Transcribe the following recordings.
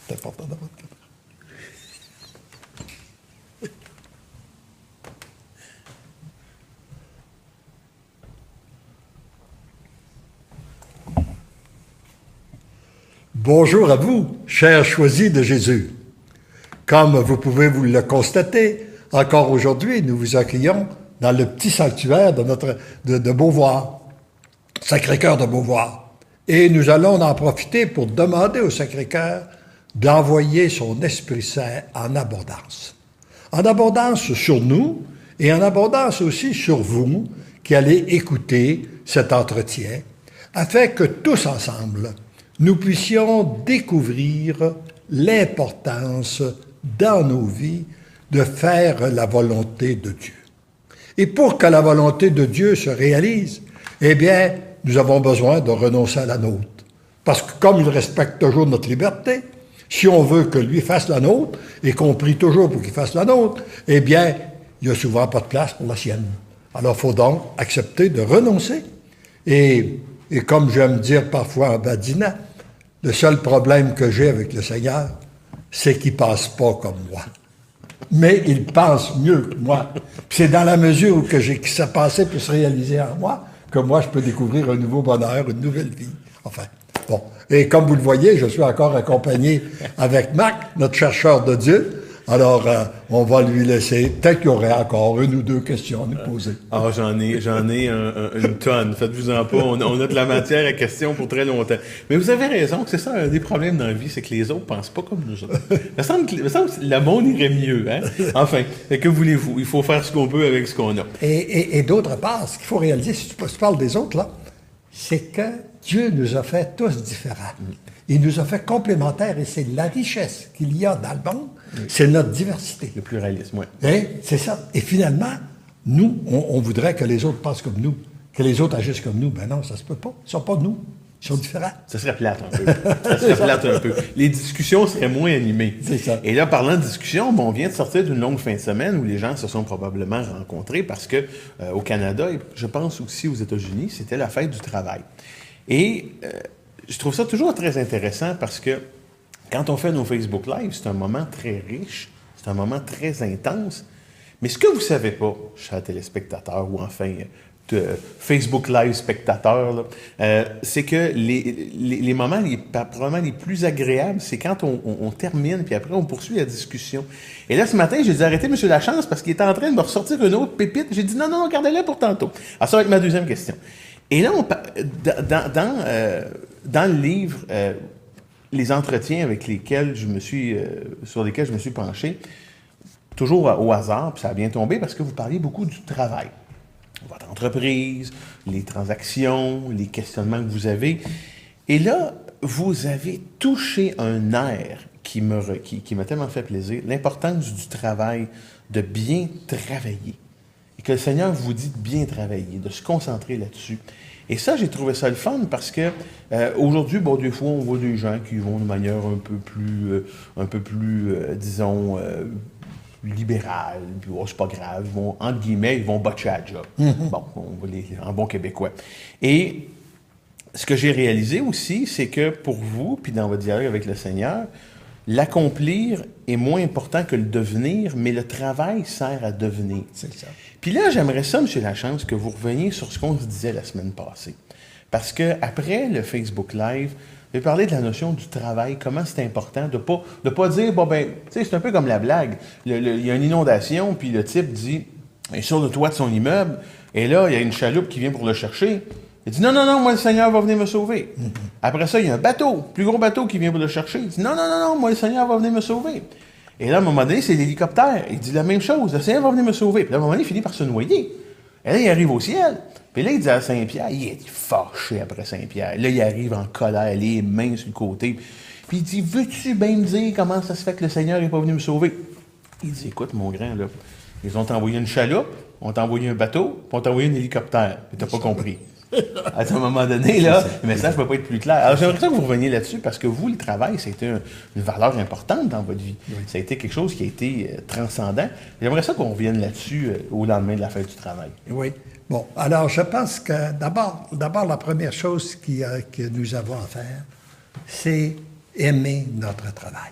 C'est important d'avoir de caméra. Bonjour à vous, chers choisis de Jésus. Comme vous pouvez vous le constater, encore aujourd'hui, nous vous accueillons dans le petit sanctuaire de Beauvoir, Sacré-Cœur de Beauvoir. Et nous allons en profiter pour demander au Sacré-Cœur d'envoyer son Esprit Saint en abondance. En abondance sur nous et en abondance aussi sur vous qui allez écouter cet entretien, afin que tous ensemble, nous puissions découvrir l'importance dans nos vies de faire la volonté de Dieu. Et pour que la volonté de Dieu se réalise, eh bien, nous avons besoin de renoncer à la nôtre. Parce que comme il respecte toujours notre liberté, si on veut que lui fasse la nôtre, et qu'on prie toujours pour qu'il fasse la nôtre, eh bien, il n'y a souvent pas de place pour la sienne. Alors, il faut donc accepter de renoncer. Et comme j'aime dire parfois en badinant, le seul problème que j'ai avec le Seigneur, c'est qu'il ne passe pas comme moi. Mais il pense mieux que moi. Puis c'est dans la mesure où que sa pensée peut se réaliser en moi, que moi, je peux découvrir un nouveau bonheur, une nouvelle vie. Enfin, bon. Et comme vous le voyez, je suis encore accompagné avec Marc, notre chercheur de Dieu. Alors, on va lui laisser. Peut-être qu'il y aurait encore une ou deux questions à nous poser. Ah, j'en ai une tonne. Faites-vous-en pas. On a de la matière à questions pour très longtemps. Mais vous avez raison que c'est ça, un des problèmes dans la vie, c'est que les autres pensent pas comme nous autres. Il me semble que le monde irait mieux, hein? Enfin, que voulez-vous? Il faut faire ce qu'on peut avec ce qu'on a. Et d'autre part, ce qu'il faut réaliser, si tu parles des autres, là, c'est que Dieu nous a fait tous différents. Il nous a fait complémentaires et c'est la richesse qu'il y a dans le monde, c'est notre diversité. Le pluralisme, oui. Hein? C'est ça. Et finalement, nous, on voudrait que les autres pensent comme nous, que les autres agissent comme nous. Ben non, ça se peut pas. Ils sont pas nous. Ils sont différents. Ça serait plate un peu. Ça serait plate un peu. Les discussions seraient moins animées. C'est ça. Et là, parlant de discussion, on vient de sortir d'une longue fin de semaine où les gens se sont probablement rencontrés parce que au Canada, et je pense aussi aux États-Unis, c'était la fête du travail. Et je trouve ça toujours très intéressant parce que quand on fait nos Facebook Live, c'est un moment très riche, c'est un moment très intense. Mais ce que vous ne savez pas, chers téléspectateurs, ou enfin Facebook Live spectateurs, c'est que les moments probablement les plus agréables, c'est quand on termine, puis après on poursuit la discussion. Et là, ce matin, j'ai dit arrêtez M. Lachance parce qu'il était en train de me ressortir une autre pépite. J'ai dit non, gardez-la pour tantôt. Alors ça va être ma deuxième question. Et là, dans le livre, les entretiens avec lesquels sur lesquels je me suis penché, toujours au hasard, puis ça a bien tombé parce que vous parliez beaucoup du travail. Votre entreprise, les transactions, les questionnements que vous avez. Et là, vous avez touché un nerf qui m'a tellement fait plaisir, l'importance du travail, de bien travailler. Et que le Seigneur vous dit de bien travailler, de se concentrer là-dessus. Et ça, j'ai trouvé ça le fun parce que aujourd'hui, bon, des fois, on voit des gens qui vont de manière un peu plus, disons, libérale, puis oh, c'est pas grave, ils vont, entre guillemets, ils vont botcher à la job. Bon, on va en bon québécois. Et ce que j'ai réalisé aussi, c'est que pour vous, puis dans votre dialogue avec le Seigneur, l'accomplir est moins important que le devenir, mais le travail sert à devenir. C'est ça. Puis là, j'aimerais ça, M. Lachance, que vous reveniez sur ce qu'on se disait la semaine passée. Parce que après le Facebook Live, vous avez parlé de la notion du travail, comment c'est important de pas dire, bon ben, tu sais, c'est un peu comme la blague. Il y a une inondation, puis le type dit, il est sur le toit de son immeuble, et là, il y a une chaloupe qui vient pour le chercher. Il dit, non, moi, le Seigneur va venir me sauver. Après ça, il y a un bateau, plus gros bateau qui vient pour le chercher. Il dit, non, moi, le Seigneur va venir me sauver. Et là, à un moment donné, c'est l'hélicoptère. Il dit la même chose, le Seigneur va venir me sauver. Puis là, à un moment donné, il finit par se noyer. Et là, il arrive au ciel. Puis là, il dit à Saint-Pierre, il est fâché après Saint-Pierre. Là, il arrive en colère, les mains sur le côté. Puis il dit, veux-tu bien me dire comment ça se fait que le Seigneur n'est pas venu me sauver? Il dit, écoute, mon grand, là, ils ont envoyé une chaloupe, on t'a envoyé un bateau, puis on t'a envoyé un hélicoptère. Puis t'as pas compris. À un moment donné, là, le message ne peut pas être plus clair. Alors, j'aimerais ça que vous reveniez là-dessus, parce que vous, le travail, ça a été une valeur importante dans votre vie. Oui. Ça a été quelque chose qui a été transcendant. J'aimerais ça qu'on revienne là-dessus au lendemain de la fête du travail. Oui. Bon, alors, je pense que d'abord la première chose que nous avons à faire, c'est aimer notre travail.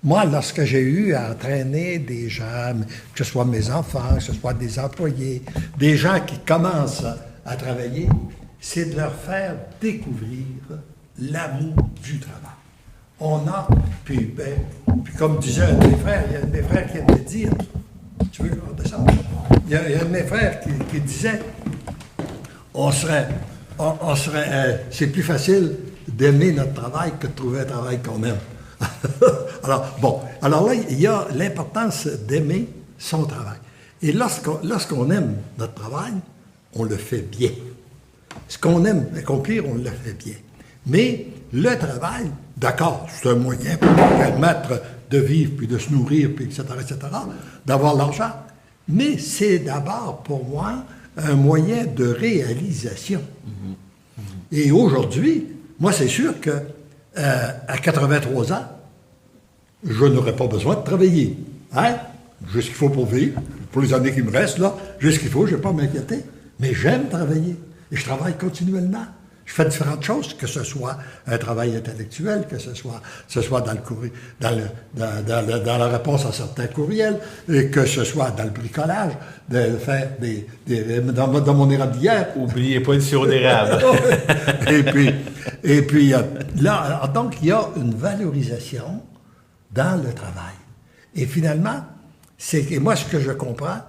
Moi, lorsque j'ai eu à entraîner des gens, que ce soit mes enfants, que ce soit des employés, des gens qui commencent à travailler, c'est de leur faire découvrir l'amour du travail. On a, puis comme disait un de mes frères, il y a un de mes frères qui aimait dire, tu veux qu'on descende? Il y a un de mes frères qui disait, c'est plus facile d'aimer notre travail que de trouver un travail qu'on aime. Alors là, il y a l'importance d'aimer son travail. Et lorsqu'on aime notre travail, on le fait bien. Ce qu'on aime accomplir, on le fait bien. Mais le travail, d'accord, c'est un moyen pour nous permettre de vivre, puis de se nourrir, puis etc., d'avoir l'argent. Mais c'est d'abord, pour moi, un moyen de réalisation. Et aujourd'hui, moi, c'est sûr que à 83 ans, je n'aurai pas besoin de travailler. Hein? J'ai ce qu'il faut pour vivre, pour les années qui me restent, là, j'ai ce qu'il faut, je ne vais pas m'inquiéter. Mais j'aime travailler. Et je travaille continuellement. Je fais différentes choses, que ce soit un travail intellectuel, que ce soit dans la réponse à certains courriels, et que ce soit dans le bricolage, de faire dans mon érablière. Oubliez pas le sirop d'érable. et puis là, donc, il y a une valorisation dans le travail. Et finalement, et moi, ce que je comprends,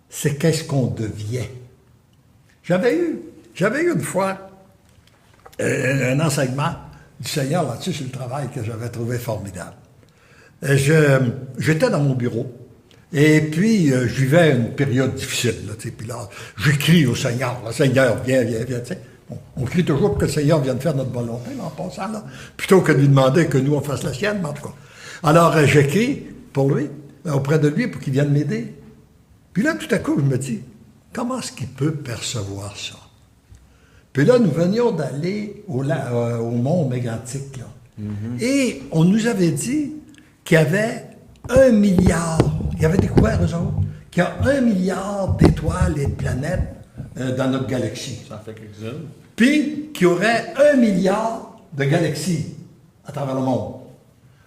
c'est qu'est-ce qu'on devient. J'avais eu une fois un enseignement du Seigneur là-dessus sur le travail que j'avais trouvé formidable. J'étais dans mon bureau et puis je vivais une période difficile. Là, puis là, j'écris au Seigneur. Le Seigneur, viens. On crie toujours pour que le Seigneur vienne faire notre volonté là, en passant, là, plutôt que de lui demander que nous, on fasse la sienne, mais en tout cas. Alors, j'écris pour lui, auprès de lui, pour qu'il vienne m'aider. Puis là, tout à coup, je me dis, comment est-ce qu'il peut percevoir ça? Puis là, nous venions d'aller au mont Mégantic, là. Et on nous avait dit qu'il y avait 1 milliard, ils avaient découvert, eux autres, qu'il y a 1 milliard d'étoiles et de planètes dans notre galaxie. Ça en fait quelques-unes. Puis qu'il y aurait 1 milliard de galaxies à travers le monde.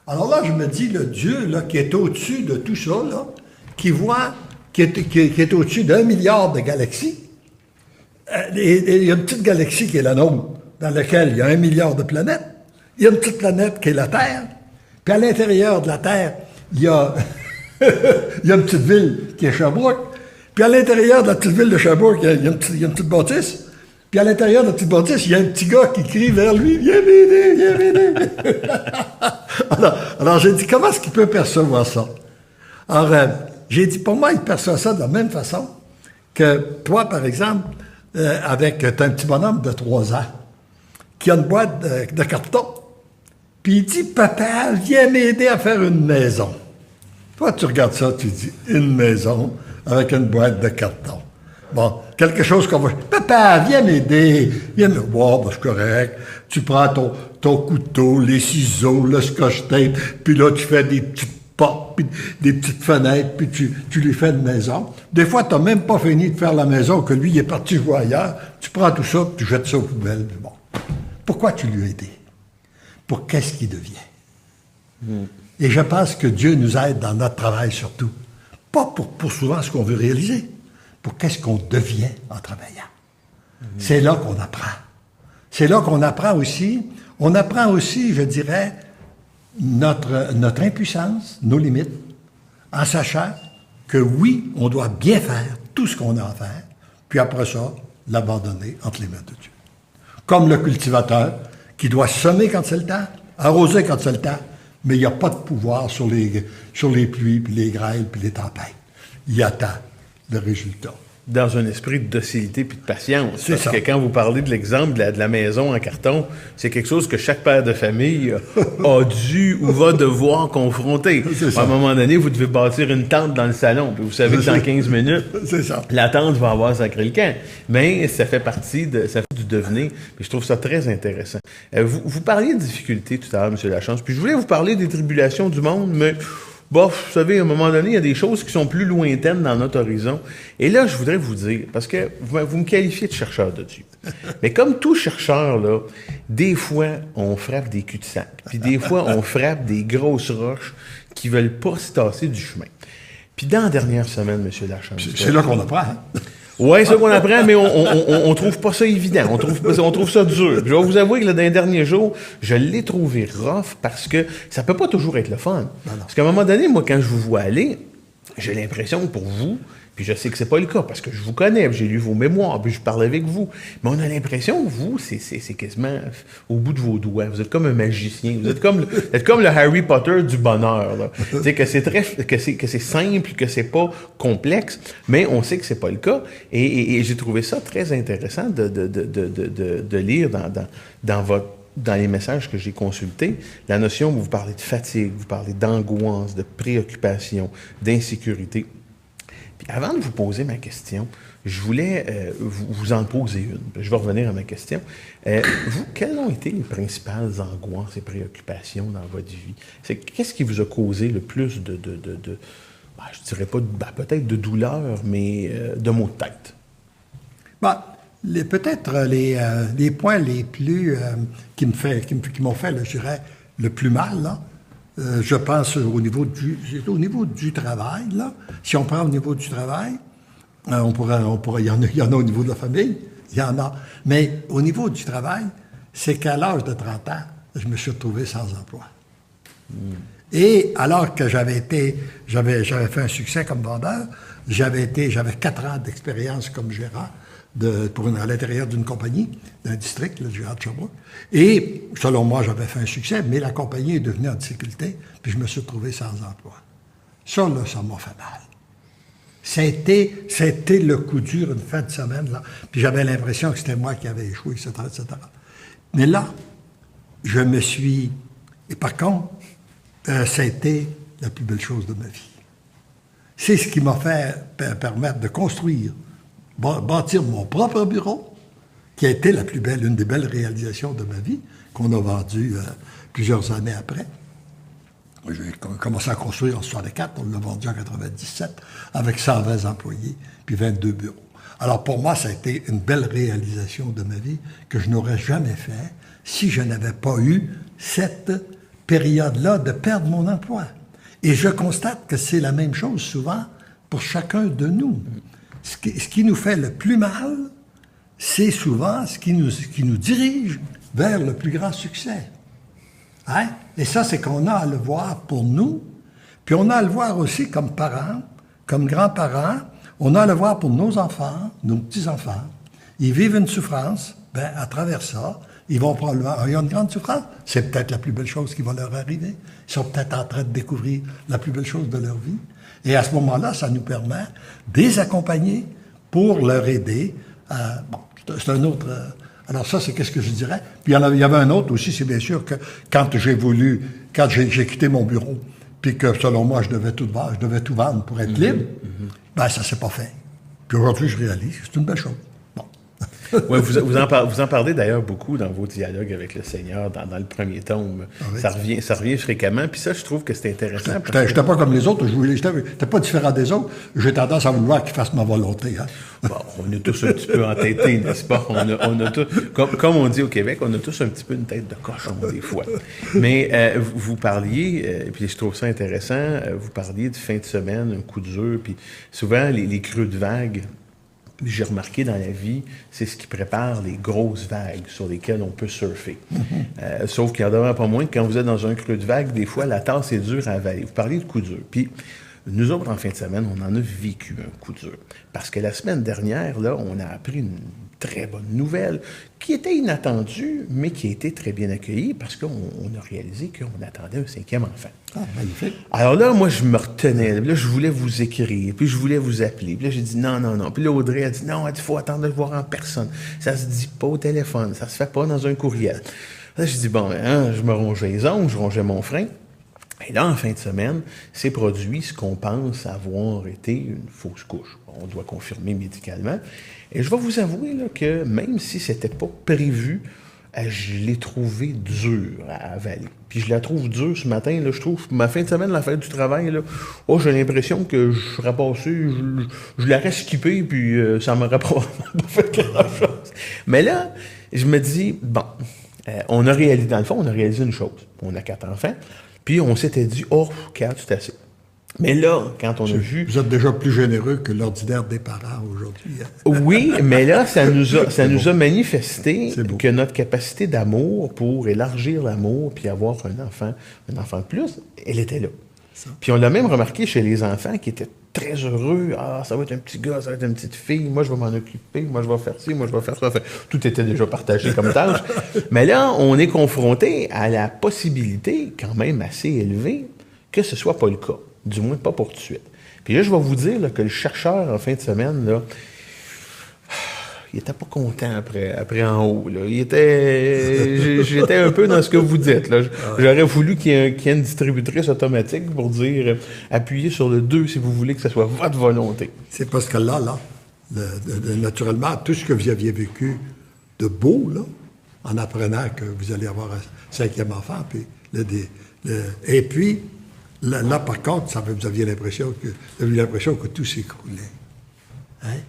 Alors là, je me dis, le Dieu là, qui est au-dessus de tout ça, là, qui est au-dessus d'1 milliard de galaxies, il y a une petite galaxie qui est la nôtre, dans laquelle il y a 1 milliard de planètes. Il y a une petite planète qui est la Terre. Puis à l'intérieur de la Terre, il y a une petite ville qui est Sherbrooke. Puis à l'intérieur de la petite ville de Sherbrooke, il y a une petite bâtisse. Puis à l'intérieur de la petite bâtisse, il y a un petit gars qui crie vers lui, « Viens m'aider! » Alors j'ai dit, comment est-ce qu'il peut percevoir ça? Alors, j'ai dit, pour moi, il perçoit ça de la même façon que toi, par exemple, avec un petit bonhomme de 3 ans qui a une boîte de carton. Puis il dit, papa, viens m'aider à faire une maison. Toi, tu regardes ça, tu dis, une maison avec une boîte de carton. Bon, quelque chose qu'on va... Papa, viens m'aider. Viens me... Bon, ben, c'est correct. Tu prends ton couteau, les ciseaux, le scotch-tape, puis là, tu fais des petites portes, puis des petites fenêtres, puis tu lui fais une maison. Des fois, tu n'as même pas fini de faire la maison, que lui, il est parti jouer ailleurs. Tu prends tout ça, puis tu jettes ça aux poubelles. Bon. Pourquoi tu lui as aidé? Pour qu'est-ce qu'il devient? Et je pense que Dieu nous aide dans notre travail surtout. Pas pour souvent ce qu'on veut réaliser, pour qu'est-ce qu'on devient en travaillant. C'est là qu'on apprend. C'est là qu'on apprend aussi. On apprend aussi, je dirais, notre impuissance, nos limites, en sachant que oui, on doit bien faire tout ce qu'on a à faire, puis après ça, l'abandonner entre les mains de Dieu. Comme le cultivateur qui doit semer quand c'est le temps, arroser quand c'est le temps, mais il n'y a pas de pouvoir sur les pluies, puis les grêles, puis les tempêtes. Il attend le résultat. Dans un esprit de docilité puis de patience. C'est parce ça. que quand vous parlez de l'exemple de la maison en carton, c'est quelque chose que chaque père de famille a dû ou va devoir confronter. À un moment donné, vous devez bâtir une tente dans le salon, puis vous savez que dans 15 minutes, la tente va avoir sacré le camp. Mais ça fait partie du devenir, puis je trouve ça très intéressant. Vous parliez de difficultés tout à l'heure, M. Lachance, puis je voulais vous parler des tribulations du monde, mais... Bof, vous savez, à un moment donné, il y a des choses qui sont plus lointaines dans notre horizon. Et là, je voudrais vous dire, parce que vous me qualifiez de chercheur de Dieu. Mais comme tout chercheur, là, des fois, on frappe des cul-de-sac. Puis des fois, on frappe des grosses roches qui veulent pas se tasser du chemin. Puis dans la dernière semaine, M. Lachance... C'est là qu'on apprend, hein? Oui, c'est ça qu'on apprend, mais on trouve pas ça évident. On trouve ça dur. Je vais vous avouer que là, dans les derniers jours, je l'ai trouvé rough parce que ça peut pas toujours être le fun. Non. Parce qu'à un moment donné, moi, quand je vous vois aller, j'ai l'impression que pour vous, puis je sais que c'est pas le cas parce que je vous connais, j'ai lu vos mémoires, puis je parle avec vous, mais on a l'impression que vous, c'est quasiment au bout de vos doigts. Vous êtes comme un magicien. Vous êtes comme le Harry Potter du bonheur. Là. C'est que c'est simple, que c'est pas complexe, mais on sait que c'est pas le cas. Et j'ai trouvé ça très intéressant de lire dans les messages que j'ai consultés, la notion où vous parlez de fatigue, vous parlez d'angoisse, de préoccupation, d'insécurité. Puis avant de vous poser ma question, je voulais vous en poser une. Je vais revenir à ma question. Vous, quelles ont été les principales angoisses et préoccupations dans votre vie? Qu'est-ce qui vous a causé le plus je dirais pas, peut-être de douleur, mais de maux de tête? Peut-être les points les plus qui m'ont fait, je dirais, le plus mal, là, je pense au niveau du travail, là. Si on prend au niveau du travail, on pourrait, il y en a au niveau de la famille, il y en a. Mais au niveau du travail, c'est qu'à l'âge de 30 ans, je me suis retrouvé sans emploi. Et alors que j'avais fait un succès comme vendeur, j'avais 4 ans d'expérience comme gérant à l'intérieur d'une compagnie, d'un district, le gérant de Sherbrooke. Et, selon moi, j'avais fait un succès, mais la compagnie est devenue en difficulté, puis je me suis retrouvé sans emploi. Ça, là, ça m'a fait mal. C'était le coup dur une fin de semaine, là. Puis j'avais l'impression que c'était moi qui avais échoué, etc., etc. Mais là, je me suis... Et par contre, ça a été la plus belle chose de ma vie. C'est ce qui m'a fait permettre de construire, bâtir mon propre bureau, qui a été une des belles réalisations de ma vie, qu'on a vendu plusieurs années après. J'ai commencé à construire en 1964, on l'a vendu en 1997, avec 120 employés, puis 22 bureaux. Alors pour moi, ça a été une belle réalisation de ma vie que je n'aurais jamais fait si je n'avais pas eu cette période-là de perdre mon emploi. Et je constate que c'est la même chose souvent pour chacun de nous. Ce qui nous fait le plus mal, c'est souvent ce qui nous dirige vers le plus grand succès. Hein? Et ça, c'est qu'on a à le voir pour nous, puis on a à le voir aussi comme parents, comme grands-parents, on a à le voir pour nos enfants, nos petits-enfants. Ils vivent une souffrance, à travers ça, ils ont une grande souffrance, c'est peut-être la plus belle chose qui va leur arriver. Ils sont peut-être en train de découvrir la plus belle chose de leur vie. Et à ce moment-là, ça nous permet de les accompagner pour leur aider. C'est un autre... alors ça, c'est qu'est-ce que je dirais. Puis il y avait un autre aussi, c'est bien sûr que quand j'ai quitté mon bureau, puis que selon moi, je devais tout vendre pour être libre, ça s'est pas fait. Puis aujourd'hui, je réalise que c'est une belle chose. Oui, vous en parlez d'ailleurs beaucoup dans vos dialogues avec le Seigneur, dans le premier tome. Ah oui. Ça revient fréquemment, puis ça, je trouve que c'est intéressant. Je n'étais pas comme les autres, je n'étais pas différent des autres. J'ai tendance à vouloir qu'ils fassent ma volonté. Hein. Bon, on est tous un petit peu entêtés, n'est-ce pas? On a tous, comme on dit au Québec, on a tous un petit peu une tête de cochon des fois. Mais vous parliez, puis je trouve ça intéressant, vous parliez de fin de semaine, un coup dur, puis souvent les creux de vagues, j'ai remarqué dans la vie, c'est ce qui prépare les grosses vagues sur lesquelles on peut surfer. Sauf qu'il y en a pas moins que quand vous êtes dans un creux de vague, des fois, la tasse est dure à avaler. Vous parlez de coup dur. Puis, nous autres, en fin de semaine, on en a vécu un coup dur. Parce que la semaine dernière, là, on a appris une très bonne nouvelle qui était inattendue, mais qui a été très bien accueillie parce qu'on a réalisé qu'on attendait un 5e enfant. Ah, magnifique. Alors là, moi, je me retenais. Là, je voulais vous écrire, puis je voulais vous appeler. Puis là, j'ai dit non. Puis là, Audrey a dit non, il faut attendre de le voir en personne. Ça se dit pas au téléphone, ça se fait pas dans un courriel. Là, j'ai dit bon, je me rongeais les ongles, je rongeais mon frein. Et là, en fin de semaine, s'est produit ce qu'on pense avoir été une fausse couche. On doit confirmer médicalement. Et je vais vous avouer là, que même si c'était pas prévu, je l'ai trouvé dur à avaler. Puis je la trouve dure ce matin. Là, je trouve ma fin de semaine, la fête du travail, là, j'ai l'impression que je serais passé, je l'aurais skippé, puis ça m'aurait probablement pas fait quelque chose. Mais là, je me dis, bon, on a réalisé une chose. On a 4 enfants, puis on s'était dit, oh, 4, c'est assez. Mais là, quand on a vu... Vous êtes déjà plus généreux que l'ordinaire des parents aujourd'hui. Hein? Oui, mais là, ça nous a manifesté que notre capacité d'amour pour élargir l'amour puis avoir un enfant de plus, elle était là. Ça. Puis on l'a même remarqué chez les enfants qui étaient très heureux. Ah, ça va être un petit gars, ça va être une petite fille, moi je vais m'en occuper, moi je vais faire ci, moi je vais faire ça. Enfin, tout était déjà partagé comme tâche. Mais là, on est confronté à la possibilité, quand même assez élevée, que ce soit pas le cas. Du moins, pas pour tout de suite. Puis là, je vais vous dire là, que le chercheur, en fin de semaine, là, il était pas content après en haut. Là. J'étais un peu dans ce que vous dites. Là. J'aurais voulu qu'il y ait une distributrice automatique pour dire appuyez sur le 2 si vous voulez que ce soit votre volonté. C'est parce que là, naturellement, tout ce que vous aviez vécu de beau, là, en apprenant que vous allez avoir un 5e enfant, puis et puis, là, par contre, vous aviez l'impression que tout s'écroulait. Hein?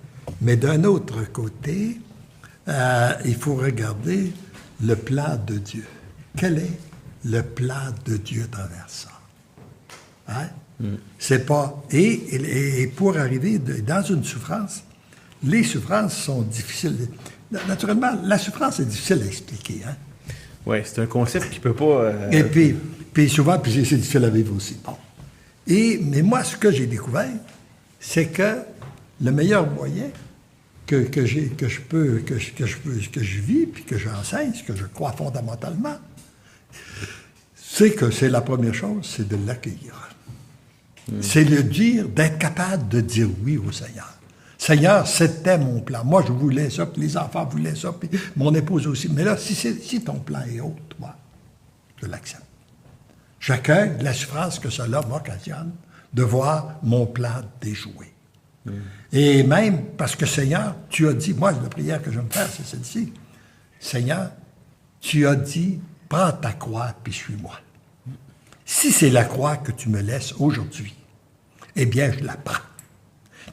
Mais d'un autre côté, il faut regarder le plan de Dieu. Quel est le plan de Dieu à travers ça? Hein? C'est pas... Et pour arriver dans une souffrance, les souffrances sont difficiles. Naturellement, la souffrance est difficile à expliquer. Hein? Oui, c'est un concept qui ne peut pas... Et puis souvent, c'est difficile à vivre aussi. Bon. Mais moi, ce que j'ai découvert, c'est que le meilleur moyen que je vis, puis que j'enseigne, ce que je crois fondamentalement, c'est que c'est la première chose, c'est de l'accueillir. C'est le dire, d'être capable de dire oui au Seigneur. Seigneur, c'était mon plan. Moi, je voulais ça, puis les enfants voulaient ça, puis mon épouse aussi. Mais là, si ton plan est autre, moi, je l'accepte. J'accueille la souffrance que cela m'occasionne de voir mon plan déjoué. Et même parce que, Seigneur, tu as dit, moi, la prière que je vais me faire, c'est celle-ci. Seigneur, tu as dit, prends ta croix, puis suis-moi. Si c'est la croix que tu me laisses aujourd'hui, eh bien, je la prends.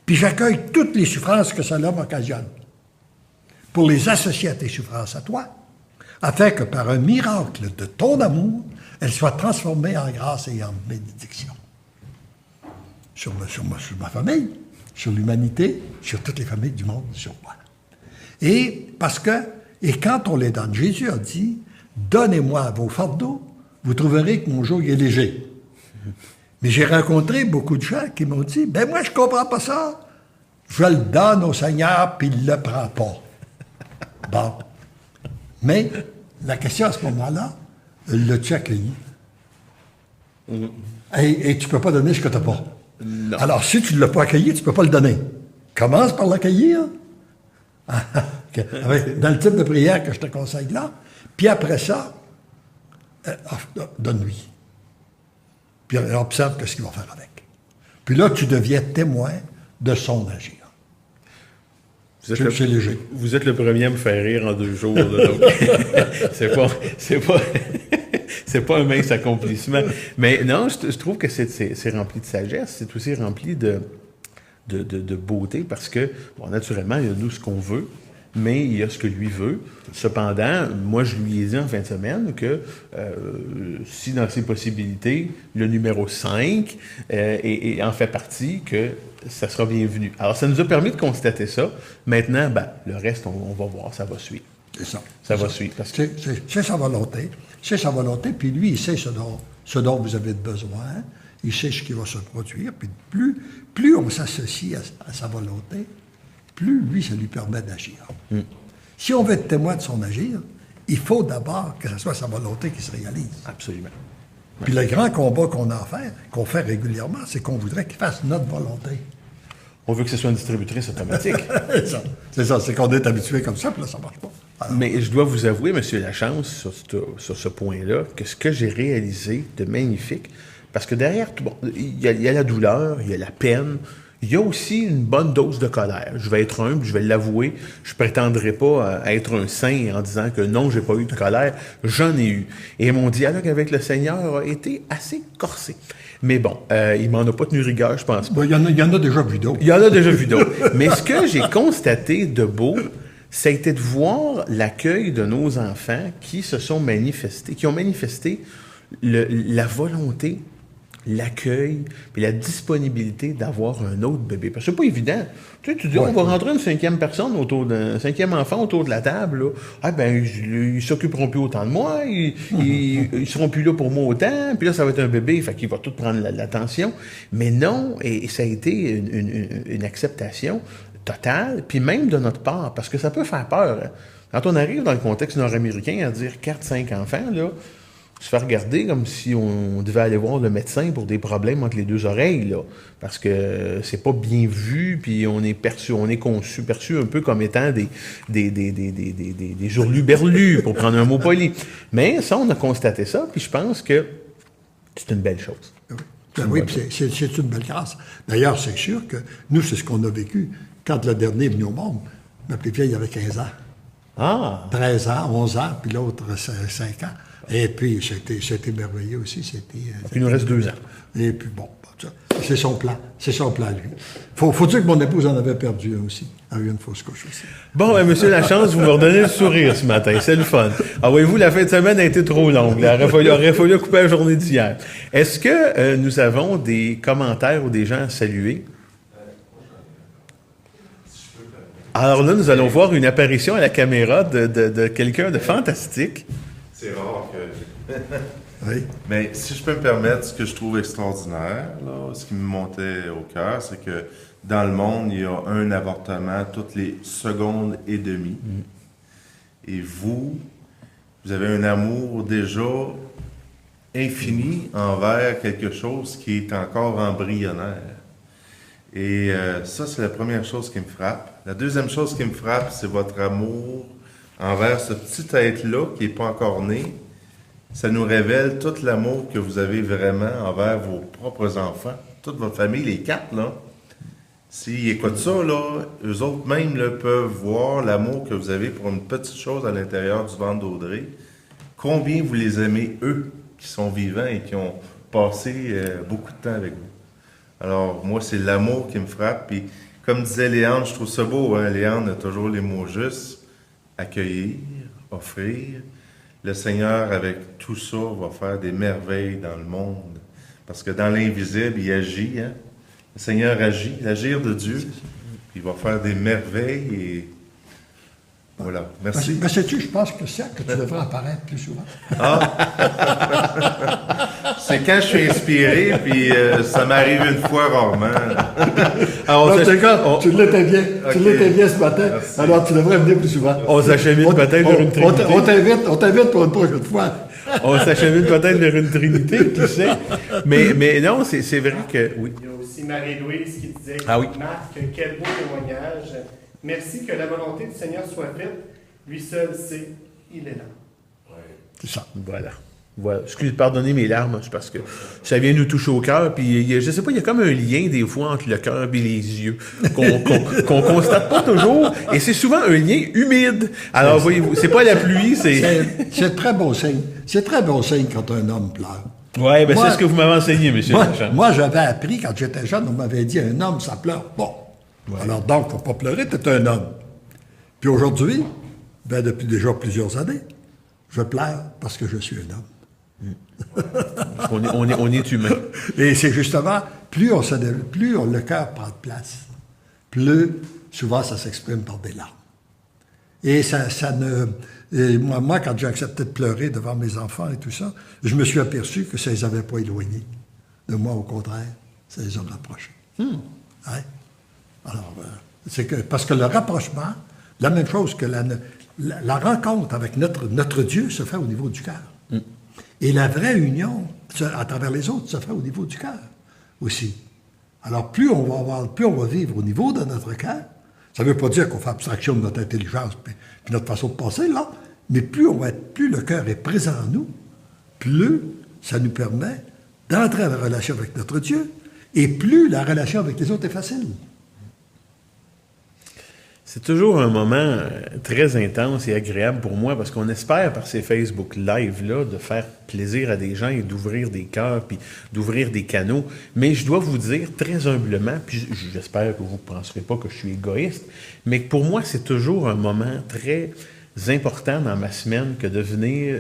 Puis j'accueille toutes les souffrances que cela m'occasionne pour les associer à tes souffrances à toi, afin que par un miracle de ton amour, elles soient transformées en grâce et en bénédiction. Sur ma famille, sur l'humanité, sur toutes les familles du monde, sur moi. Et quand on les donne, Jésus a dit, donnez-moi vos fardeaux, vous trouverez que mon joug est léger. Mais j'ai rencontré beaucoup de gens qui m'ont dit, ben moi je comprends pas ça, je le donne au Seigneur, puis il le prend pas. Bon. Mais la question à ce moment-là, l'as-tu accueilli? Et tu ne peux pas donner ce que tu n'as pas. Non. Alors, si tu ne l'as pas accueilli, tu ne peux pas le donner. Commence par l'accueillir. Dans le type de prière que je te conseille là. Puis après ça, donne-lui. Puis observe ce qu'il va faire avec. Puis là, tu deviens témoin de son agir. C'est léger. Vous êtes le premier à me faire rire en 2 jours. Là, donc c'est pas un mince accomplissement. Mais non, je trouve que c'est rempli de sagesse. C'est aussi rempli de beauté parce que, bon, naturellement, il y a nous ce qu'on veut, mais il y a ce que lui veut. Cependant, moi, je lui ai dit en fin de semaine que si dans ses possibilités, le numéro 5 en fait partie, que ça sera bienvenu. Alors, ça nous a permis de constater ça. Maintenant, le reste, on va voir, ça va suivre. C'est ça. Ça va suivre. Parce que... C'est sa volonté. C'est sa volonté, puis lui, il sait ce dont vous avez besoin. Il sait ce qui va se produire. Puis plus on s'associe à sa volonté, plus lui, ça lui permet d'agir. Si on veut être témoin de son agir, il faut d'abord que ce soit sa volonté qui se réalise. Absolument. Puis le grand combat qu'on fait régulièrement, c'est qu'on voudrait qu'il fasse notre volonté. On veut que ce soit une distributrice automatique. C'est ça, c'est qu'on est habitué comme ça, puis là, ça ne marche pas. Alors, mais je dois vous avouer, M. Lachance, sur ce point-là, que ce que j'ai réalisé de magnifique, parce que derrière, il y a la douleur, il y a la peine, il y a aussi une bonne dose de colère. Je vais être humble, je vais l'avouer. Je ne prétendrai pas être un saint en disant que non, j'ai pas eu de colère. J'en ai eu. Et mon dialogue avec le Seigneur a été assez corsé. Mais bon, il m'en a pas tenu rigueur, je pense pas. Il y en a déjà vu d'autres. Il y en a déjà vu d'autres. Mais ce que j'ai constaté de beau, ça a été de voir l'accueil de nos enfants qui se sont manifestés, qui ont manifesté la volonté, l'accueil, puis la disponibilité d'avoir un autre bébé. Parce que c'est pas évident. Tu dis, on va rentrer une cinquième personne un cinquième enfant autour de la table, là. Ah ben, ils s'occuperont plus autant de moi, ils seront plus là pour moi autant, puis là, ça va être un bébé, fait qu'il va tout prendre l'attention. Mais non, et ça a été une acceptation totale, puis même de notre part, parce que ça peut faire peur. Hein. Quand on arrive dans le contexte nord-américain à dire 4-5 enfants, là, se faire regarder comme si on devait aller voir le médecin pour des problèmes entre les deux oreilles, là, parce que c'est pas bien vu, puis on est perçu un peu comme étant des hurluberlus, pour prendre un mot poli. Mais ça, on a constaté ça, puis je pense que c'est une belle chose. Oui, puis c'est une belle grâce. D'ailleurs, c'est sûr que nous, c'est ce qu'on a vécu. Quand le dernier est venu au monde, ma plus vieille avait 15 ans. Ah! 13 ans, 11 ans, puis l'autre 5 ans. Et puis, c'était merveilleux aussi. Il nous reste 2 ans. Et puis, bon, c'est son plan. C'est son plan, lui. Faut dire que mon épouse en avait perdu un aussi. Elle a eu une fausse couche aussi. Bon, ben, monsieur Lachance, vous me redonnez le sourire ce matin. C'est le fun. Ah, voyez-vous, la fin de semaine a été trop longue. Il aurait fallu couper la journée d'hier. Est-ce que nous avons des commentaires ou des gens à saluer? Alors là, nous allons voir une apparition à la caméra de quelqu'un de fantastique. C'est rare que... Oui. Mais si je peux me permettre, ce que je trouve extraordinaire, là, ce qui me montait au cœur, c'est que dans le monde, il y a un avortement toutes les secondes et demie. Et vous avez un amour déjà infini envers quelque chose qui est encore embryonnaire. Et ça, c'est la première chose qui me frappe. La deuxième chose qui me frappe, c'est votre amour envers ce petit être-là qui n'est pas encore né. Ça nous révèle tout l'amour que vous avez vraiment envers vos propres enfants, toute votre famille, les 4, là. S'ils écoutent ça, là, eux autres même là, peuvent voir l'amour que vous avez pour une petite chose à l'intérieur du ventre d'Audrey. Combien vous les aimez, eux, qui sont vivants et qui ont passé beaucoup de temps avec vous. Alors, moi, c'est l'amour qui me frappe. Puis, comme disait Léandre, je trouve ça beau, hein? Léandre a toujours les mots justes. Accueillir, offrir. Le Seigneur, avec tout ça, va faire des merveilles dans le monde. Parce que dans l'invisible, il agit. Hein? Le Seigneur agit, l'agir de Dieu. Il va faire des merveilles et... Voilà, merci. Ben, sais-tu, je pense que tu devrais apparaître plus souvent. Ah! C'est quand je suis inspiré, puis ça m'arrive une fois rarement. Alors, tu l'étais bien. Okay. Tu l'étais bien ce matin. Merci. Alors, tu devrais venir plus souvent. On s'achemine peut-être vers une trinité. On t'invite pour une prochaine fois. On s'achemine peut-être vers une trinité, qui sait. Mais non, c'est vrai que... Oui. Il y a aussi Marie-Louise qui disait, oui. Marc, quel beau témoignage. Merci, que la volonté du Seigneur soit faite. Lui seul sait, il est là. Ouais. C'est ça. Voilà. Pardonnez mes larmes, c'est parce que ça vient nous toucher au cœur, puis je sais pas, il y a comme un lien des fois entre le cœur et les yeux qu'on constate pas toujours, et c'est souvent un lien humide. Alors voyez-vous, c'est pas la pluie, c'est très bon signe. C'est très bon signe quand un homme pleure. Oui, ben c'est ce que vous m'avez enseigné, monsieur Lachance. Moi, j'avais appris, quand j'étais jeune, on m'avait dit, un homme, ça pleure. Bon. Ouais. Alors donc, faut pas pleurer, t'es un homme. Puis aujourd'hui, depuis déjà plusieurs années, je pleure parce que je suis un homme. On est humain. Et c'est justement, plus le cœur prend de place, plus souvent ça s'exprime par des larmes. Et moi, quand j'ai accepté de pleurer devant mes enfants et tout ça, je me suis aperçu que ça les avait pas éloignés de moi, au contraire, ça les a rapprochés. Ouais. Alors, c'est que, parce que le rapprochement, la même chose que la rencontre avec notre Dieu se fait au niveau du cœur. Et la vraie union, à travers les autres, se fait au niveau du cœur aussi. Alors, plus on va vivre au niveau de notre cœur, ça ne veut pas dire qu'on fait abstraction de notre intelligence puis notre façon de penser, là, mais plus le cœur est présent en nous, plus ça nous permet d'entrer en relation avec notre Dieu, et plus la relation avec les autres est facile. C'est toujours un moment très intense et agréable pour moi parce qu'on espère par ces Facebook Live-là de faire plaisir à des gens et d'ouvrir des cœurs puis d'ouvrir des canaux. Mais je dois vous dire très humblement, puis j'espère que vous ne penserez pas que je suis égoïste, mais que pour moi, c'est toujours un moment très important dans ma semaine que de venir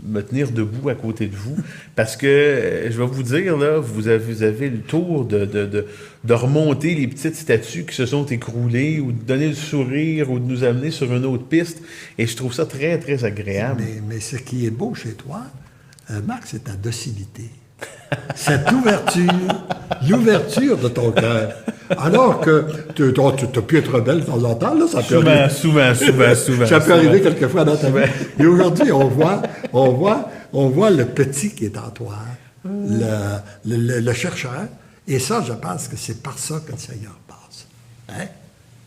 me tenir debout à côté de vous. Parce que, je vais vous dire, là, vous avez le tour de remonter les petites statues qui se sont écroulées ou de donner le sourire ou de nous amener sur une autre piste. Et je trouve ça très, très agréable. Mais ce qui est beau chez toi, Marc, c'est ta docilité. Cette ouverture, l'ouverture de ton cœur. Alors que tu as pu être rebelle de temps en temps, là, ça peut arriver. Souvent. Ça peut arriver quelquefois dans ta vie. Et aujourd'hui, on voit le petit qui est en toi, le chercheur. Et ça, je pense que c'est par ça que le Seigneur passe. Hein?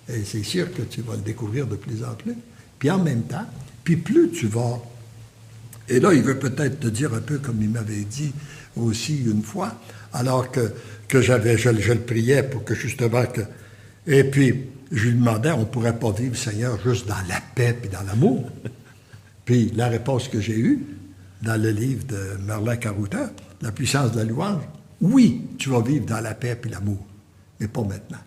Et c'est sûr que tu vas le découvrir de plus en plus. Puis en même temps, puis plus tu vas... Et là, il veut peut-être te dire un peu comme il m'avait dit aussi une fois, alors que je le priais pour que justement que... Et puis, je lui demandais, on ne pourrait pas vivre, Seigneur, juste dans la paix et dans l'amour. Puis la réponse que j'ai eue dans le livre de Merlin Caroutin, La puissance de la louange, oui, tu vas vivre dans la paix et l'amour, mais pas maintenant.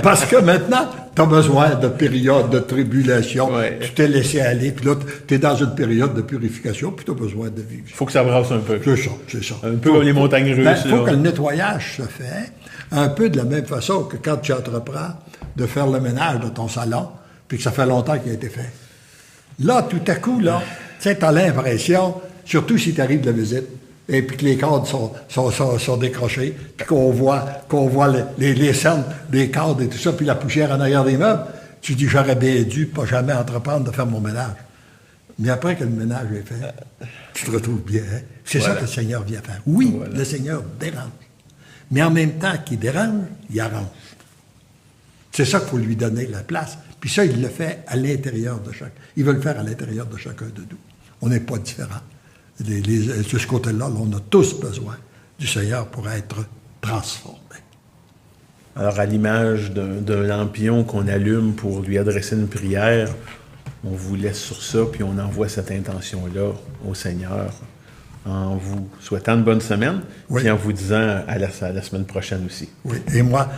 Parce que maintenant, tu as besoin de périodes de tribulation. Ouais. Tu t'es laissé aller, puis là, tu es dans une période de purification, puis tu as besoin de vivre. Il faut que ça brasse un peu. C'est ça. Un peu comme les montagnes russes. Il faut que le nettoyage se fait un peu de la même façon que quand tu entreprends de faire le ménage de ton salon, puis que ça fait longtemps qu'il a été fait. Là, tout à coup, là, tu sais, tu as l'impression, surtout si tu arrives de la visite, et puis que les cordes sont décrochées, puis qu'on voit les cernes des cordes et tout ça, puis la poussière en arrière des meubles, tu dis, j'aurais bien dû pas jamais entreprendre de faire mon ménage. Mais après que le ménage est fait, tu te retrouves bien. Hein? C'est ça que le Seigneur vient faire. Oui, le Seigneur dérange. Mais en même temps qu'il dérange, il arrange. C'est ça qu'il faut lui donner la place. Puis ça, il le fait à l'intérieur de chacun. Il veut le faire à l'intérieur de chacun de nous. On n'est pas différents. De ce côté-là, on a tous besoin du Seigneur pour être transformés. Alors, à l'image d'un lampion qu'on allume pour lui adresser une prière, on vous laisse sur ça, puis on envoie cette intention-là au Seigneur en vous souhaitant une bonne semaine, oui. Puis en vous disant à la semaine prochaine aussi. Oui, et moi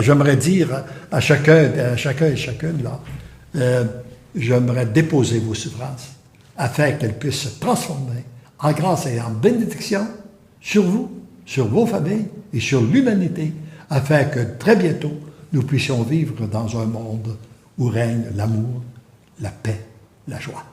j'aimerais dire à chacun et chacune, là, j'aimerais déposer vos souffrances afin qu'elles puissent se transformer en grâce et en bénédiction sur vous, sur vos familles et sur l'humanité, afin que très bientôt, nous puissions vivre dans un monde où règne l'amour, la paix, la joie.